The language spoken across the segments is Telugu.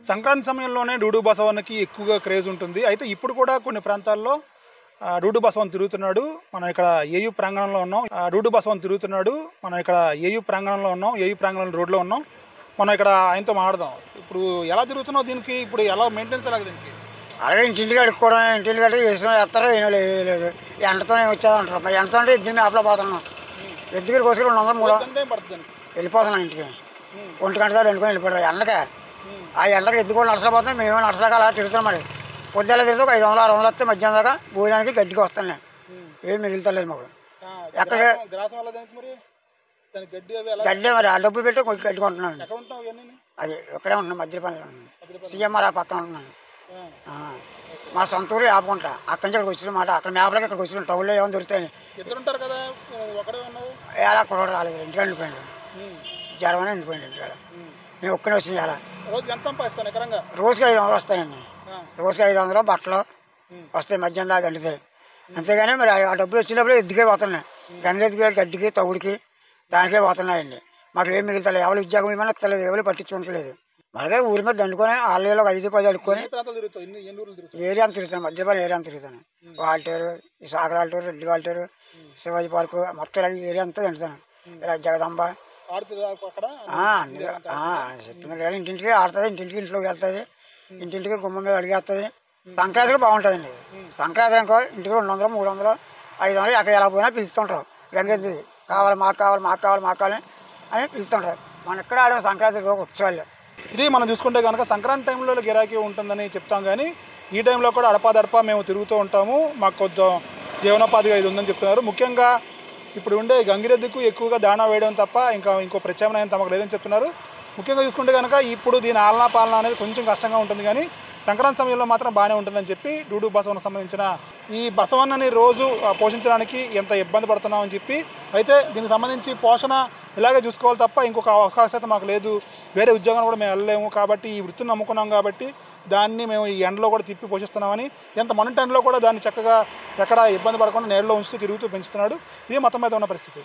సంక్రాంతి సమయంలోనే డూడు బసవన్నకి ఎక్కువగా క్రేజ్ ఉంటుంది. అయితే ఇప్పుడు కూడా కొన్ని ప్రాంతాల్లో డూడు బసవన్ తిరుగుతున్నాడు. మనం ఇక్కడ ఏయూ ప్రాంగణంలో ఉన్నాం. డూడు బసవన్ తిరుగుతున్నాడు. మనం ఇక్కడ ఏయూ ప్రాంగణంలో ఉన్నాం. ఏయూ ప్రాంగణం రోడ్లో ఉన్నాం. మనం ఇక్కడ ఆయనతో మాట్లాడదాం. ఇప్పుడు ఎలా తిరుగుతున్నావు, దీనికి ఇప్పుడు ఎలా మెయింటెనెన్స్ ఎలాగ దీనికి? అలాగే ఇంటింటికి అడుక్కోవడం, ఇంటింటికి కట్టి వేసిన వేస్తారో ఏమో లేదు. ఎండతోనే వచ్చేదంటారు. మరి ఎండతో అంటే ఇద్దరు మేపలో పోతున్నాం. ఎద్దుగిరి కోసుకుని 200-300 వెళ్ళిపోతున్నాం ఇంటికి. 1 గంట దాకా వండుకొని వెళ్ళిపోతాం ఎండకే. ఆ ఎండకి ఎద్దుకొని నడసలేకపోతున్నాం. మేము నడసలేక అలా తిరుగుతున్నాం. మరి పొద్దున్న తిరిగితే ఒక 500-600 వస్తే మధ్యాహ్నం దాకా భోజనానికి గడ్డికి వస్తాను. ఏం మిగులుతలేదు మాకు. ఎక్కడికి గడ్డి మరి ఆ డబ్బులు పెట్టి కొంచెం గడ్డి కొంటున్నాను. అది ఇక్కడే ఉంటున్నాం, మధ్యపల్లిలో ఉన్నాను. సీఎంఆర్ ఆ పక్కన ఉంటున్నాను. మా సొంత ఊరు ఆపుకుంటా. అక్కడి నుంచి ఇక్కడికి వచ్చిన మాట. అక్కడ మేపలకి ఇక్కడికి వచ్చిన టౌన్లో ఏమైనా దొరుకుతాయని ఎలా కూడా రాలేదు. ఇంటికి వెళ్ళిపోయాడు. జ్వరం అని వెళ్ళిపోయాడు ఇంటికాడ. నేను ఒక్కనే వచ్చిన ఎలా రోజుకి 500 వస్తాయండి. రోజుకి 500 బట్టలు వస్తాయి, మధ్యాహ్నం దాకా గంటుతాయి. అంతేగాని మరి ఆ డబ్బులు వచ్చినప్పుడు ఎద్దుకే పోతున్నాయి. గంగెద్దుకే, గడ్డికి, తవుడికి, దానికే పోతున్నాయండి. మాకు ఏం మిగులుతలేదు. ఎవరు ఉద్యోగం ఏమైనా తెలియదు, ఎవరు పట్టించుకోవట్లేదు. అలాగే ఊరి మీద దండుకొని 6 ఒక 5-10 అడుక్కొని ఏరియా తిరుగుతాను. మధ్యపల్లి ఏరియా తిరుగుతాను. వాల్టేరు, ఈ సాగర్ వాల్టేరు, రెడ్డి వాల్టేరు, శివాజీ పార్కు మొత్తం ఇలా ఏరియా అంతా దండుతాను. ఇలా జగదంబ చెప్పింది. ఇంటింటికి ఆడుతుంది, ఇంటింటికి ఇంట్లోకి వెళ్తుంది, ఇంటింటికి గుమ్మం మీద అడిగేస్తుంది. సంక్రాంతికి బాగుంటుందండి. సంక్రాంతి అనుకో ఇంటికి 200-300, 500 ఎక్కడ ఎలా పోయినా పిలుస్తుంటారు. గంగెద్ది కావాలి, మాకు కావాలి, మాకు కావాలి, మాకు కావాలి అని పిలుస్తుంటారు. మనం ఎక్కడ ఆడే సంక్రాంతి ఉత్సవాలు. ఇది మనం చూసుకుంటే కనుక సంక్రాంతి టైంలో గిరాకీ ఉంటుందని చెప్తాం, కానీ ఈ టైంలో కూడా అడపాదడపా మేము తిరుగుతూ ఉంటాము. మాకు కొంచెం జీవనోపాధిగా ఇది ఉందని చెప్తున్నారు. ముఖ్యంగా ఇప్పుడు ఉండే గంగిరెద్దుకు ఎక్కువగా దాణా వేయడం తప్ప ఇంకో ప్రత్యామ్నాయం తమకు లేదని చెప్తున్నారు. ముఖ్యంగా చూసుకుంటే కనుక ఇప్పుడు దీని ఆలనా పాలన అనేది కొంచెం కష్టంగా ఉంటుంది, కానీ సంక్రాంతి సమయంలో మాత్రం బాగానే ఉంటుందని చెప్పి డూడు బసవన్నకు సంబంధించిన ఈ బసవన్నని రోజు పోషించడానికి ఎంత ఇబ్బంది పడుతున్నామని చెప్పి, అయితే దీనికి సంబంధించి పోషణ ఇలాగే చూసుకోవాలి తప్ప ఇంకొక అవకాశం మాకు లేదు, వేరే ఉద్యోగాన్ని కూడా మేము వెళ్ళలేము, కాబట్టి ఈ వృత్తిని నమ్ముకున్నాం కాబట్టి దాన్ని మేము ఈ ఎండలో కూడా తిప్పి పోషిస్తున్నామని, ఎంత మొన్నటి ఎండలో కూడా దాన్ని చక్కగా ఎక్కడ ఇబ్బంది పడకుండా నేలలో ఉంచుతూ తిరుగుతూ పెంచుతున్నాడు. ఇది మొత్తం మీద ఉన్న పరిస్థితి.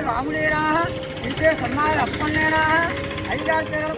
రాముడేరా, సన్నాలు అప్పన్నేరా, 5-6 పేరు